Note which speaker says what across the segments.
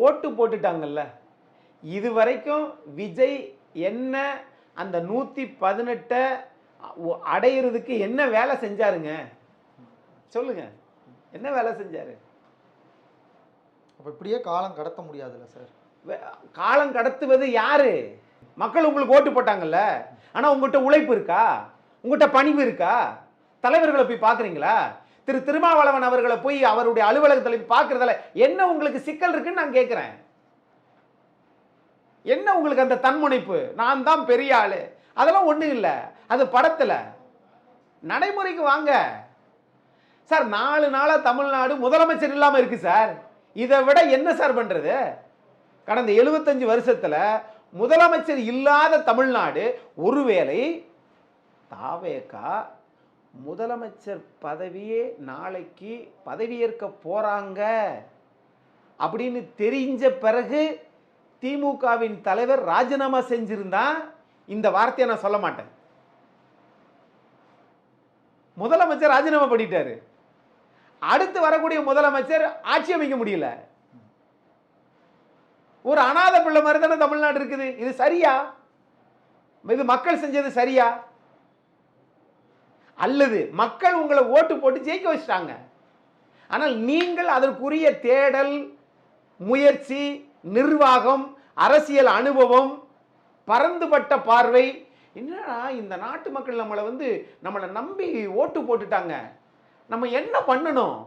Speaker 1: ஓட்டு போட்டுட்டாங்கல்ல, இது வரைக்கும் விஜய் என்ன அந்த 118 அடையிறதுக்கு என்ன வேலை செஞ்சாருங்க? சொல்லுங்க, என்ன வேலை செஞ்சாரு?
Speaker 2: அப்போ இப்படியே காலம் கடத்த முடியாதுல்ல சார்?
Speaker 1: காலம் கடத்துவது யாரு? மக்கள் உங்களுக்கு ஓட்டு போட்டாங்கல்ல, ஆனா உங்ககிட்ட உழைப்பு இருக்கா? உங்ககிட்ட பணிவு இருக்கா? தலைவர்களை போய் பார்க்குறீங்களா? திரு திருமாவளவன் அவர்களை போய் அவருடைய அலுவலகத்தில் போய் பார்க்கறதால என்ன உங்களுக்கு சிக்கல் இருக்குன்னு நான் கேட்கிறேன். என்ன உங்களுக்கு அந்த தன்முனைப்பு? நான் தான் பெரிய ஆளு, அதெல்லாம் ஒண்ணும் இல்லை. அது படத்துல. நடைமுறைக்கு வாங்க சார். 4 நாளா தமிழ்நாடு முதலமைச்சர் இல்லாம இருக்கு சார். இதை விட என்ன சார் பண்றது? கடந்த 75 வருஷத்துல முதலமைச்சர் இல்லாத தமிழ்நாடு. ஒருவேளை தாவேகா முதலமைச்சர் பதவியே நாளைக்கு பதவியேற்க போறாங்க அப்படின்னு தெரிஞ்ச பிறகு திமுகவின் தலைவர் ராஜினாமா செஞ்சிருந்தா இந்த வார்த்தையை நான் சொல்ல மாட்டேன். முதலமைச்சர் ராஜினாமா பண்ணிட்டாரு. அடுத்து வரக்கூடிய முதலமைச்சர் ஆட்சி அமைக்க முடியல. ஒரு அநாத பிள்ளை மாதிரி தானே தமிழ்நாடு இருக்குது. இது சரியா? இது மக்கள் செஞ்சது சரியா? அல்லது மக்கள் உங்களை ஓட்டு போட்டு ஜெயிக்க வச்சிட்டாங்க, ஆனால் நீங்கள் அதற்குரிய தேடல், முயற்சி, நிர்வாகம், அரசியல் அனுபவம், பரந்துபட்ட பார்வை. என்னடா இந்த நாட்டு மக்கள் நம்மளை நம்பி ஓட்டு போட்டுட்டாங்க, நம்ம என்ன பண்ணணும்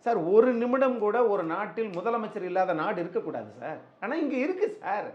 Speaker 1: சார்? ஒரு நிமிடம் கூட ஒரு நாட்டில் முதலமைச்சர் இல்லாத நாடு இருக்கக்கூடாது சார். ஆனால் இங்க இருக்கு சார்.